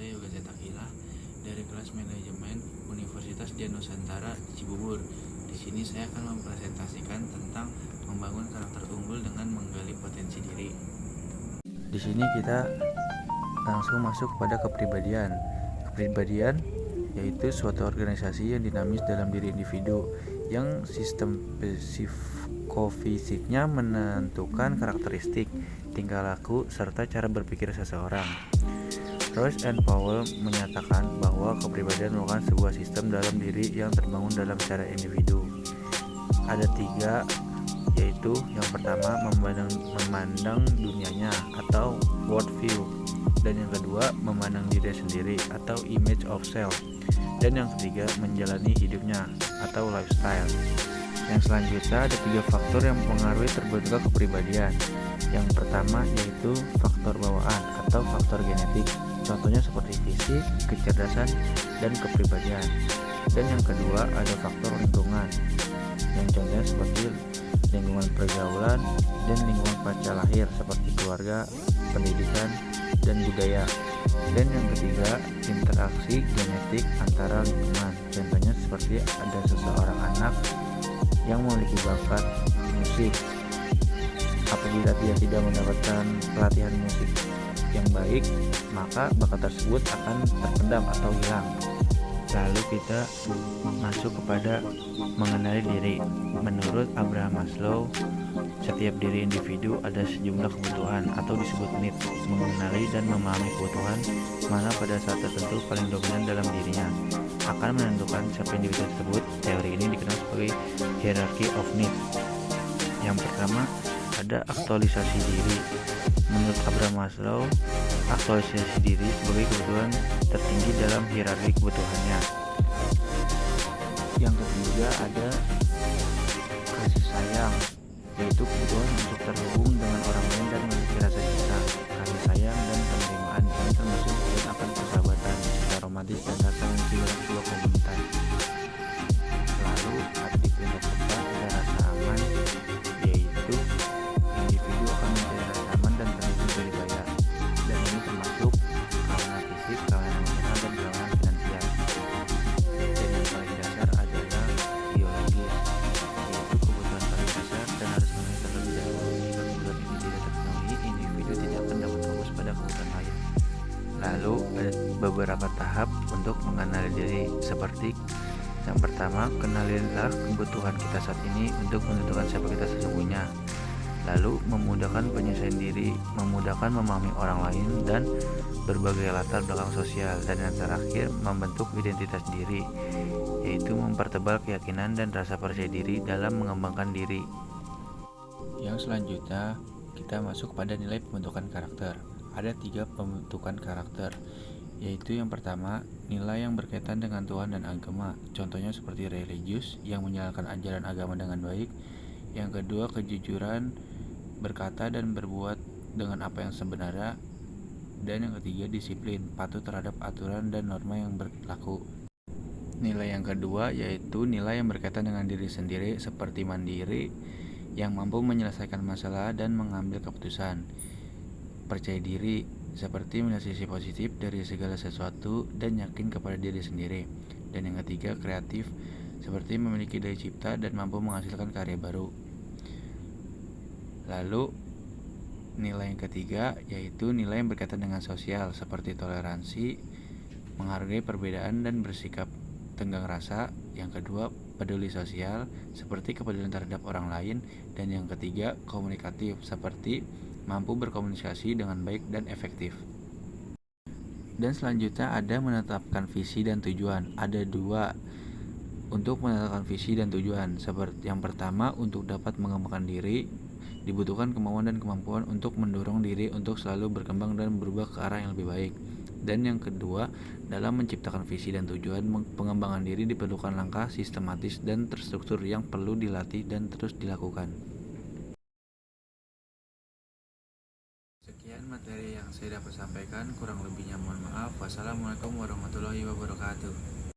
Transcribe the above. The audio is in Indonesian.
saya Yoga Zetakila dari kelas manajemen Universitas Dian Nusantara Cibubur. Di sini saya akan mempresentasikan tentang membangun karakter unggul dengan menggali potensi diri. Di sini kita langsung masuk pada kepribadian. Kepribadian yaitu suatu organisasi yang dinamis dalam diri individu yang sistem psikofisiknya menentukan karakteristik, tingkah laku, serta cara berpikir seseorang. Royce and Powell menyatakan bahwa kepribadian merupakan sebuah sistem dalam diri yang terbangun dalam secara individu. Ada 3, yaitu yang pertama memandang dunianya atau worldview, dan yang kedua memandang diri sendiri atau image of self, dan yang ketiga menjalani hidupnya atau lifestyle. Yang selanjutnya ada 3 faktor yang mempengaruhi terbentuknya kepribadian. Yang pertama yaitu faktor bawaan atau faktor genetik, contohnya seperti fisik, kecerdasan, dan kepribadian. Dan yang kedua ada faktor lingkungan, yang contohnya seperti lingkungan pergaulan dan lingkungan pasca lahir seperti keluarga, pendidikan, dan budaya. Dan yang ketiga interaksi genetik antara lingkungan, contohnya seperti ada seseorang anak yang memiliki bakat musik. Apabila dia tidak mendapatkan pelatihan musik yang baik, maka bakat tersebut akan terpendam atau hilang. Lalu kita masuk kepada mengenali diri. Menurut Abraham Maslow, setiap diri individu ada sejumlah kebutuhan atau disebut needs. Mengenali dan memahami kebutuhan mana pada saat tertentu paling dominan dalam dirinya akan menentukan siapa individu tersebut. Teori ini dikenal sebagai hierarchy of needs. Yang pertama ada aktualisasi diri. Menurut Abraham Maslow, aktualisasi diri sebagai kebutuhan tertinggi dalam hierarki kebutuhannya. Yang ketiga ada kasih sayang, yaitu kebutuhan untuk terhubung dengan orang lain dan memiliki rasa cinta. Kasih sayang dan penerimaan ini termasuk kebutuhan akan persahabatan, cinta romantis, dan rasa memiliki sebuah komunitas. Lalu ada di peringkat keempat ada rasa aman, yaitu individu akan mencari rasa aman dan terhubung dari gaya, dan ini termasuk keamanan fisik, keamanan emosional, dan keamanan finansial. Dan yang paling dasar adalah biologis, yaitu kebutuhan paling dasar dan harus memenuhi terlebih dahulu. Jika kebutuhan ini tidak terpenuhi, individu tidak akan dapat fokus pada kebutuhan lain. Lalu ada beberapa tahap untuk mengenali diri, seperti yang pertama, kenalilah kebutuhan kita saat ini untuk menentukan siapa kita sesungguhnya. Lalu memudahkan penyesuaian diri, memudahkan memahami orang lain dan berbagai latar belakang sosial. Dan yang terakhir, membentuk identitas diri, yaitu mempertebal keyakinan dan rasa percaya diri dalam mengembangkan diri. Yang selanjutnya, kita masuk pada nilai pembentukan karakter. Ada 3 pembentukan karakter, yaitu yang pertama, nilai yang berkaitan dengan Tuhan dan agama, contohnya seperti religius yang menjalankan ajaran agama dengan baik. Yang kedua, kejujuran, berkata dan berbuat dengan apa yang sebenarnya. Dan yang ketiga, disiplin, patuh terhadap aturan dan norma yang berlaku. Nilai yang kedua yaitu nilai yang berkaitan dengan diri sendiri, seperti mandiri, yang mampu menyelesaikan masalah dan mengambil keputusan. Percaya diri, seperti melihat sisi positif dari segala sesuatu dan yakin kepada diri sendiri. Dan yang ketiga, kreatif, seperti memiliki daya cipta dan mampu menghasilkan karya baru. Lalu nilai yang ketiga yaitu nilai yang berkaitan dengan sosial, seperti toleransi, menghargai perbedaan dan bersikap tenggang rasa. Yang kedua, peduli sosial, seperti kepedulian terhadap orang lain. Dan yang ketiga, komunikatif, seperti mampu berkomunikasi dengan baik dan efektif. Dan selanjutnya ada menetapkan visi dan tujuan. Ada 2 untuk menetapkan visi dan tujuan. Seperti yang pertama, untuk dapat mengembangkan diri, dibutuhkan kemauan dan kemampuan untuk mendorong diri untuk selalu berkembang dan berubah ke arah yang lebih baik. Dan yang kedua, dalam menciptakan visi dan tujuan pengembangan diri diperlukan langkah sistematis dan terstruktur yang perlu dilatih dan terus dilakukan. Sekian materi yang saya dapat sampaikan, kurang lebihnya mohon maaf. Wassalamualaikum warahmatullahi wabarakatuh.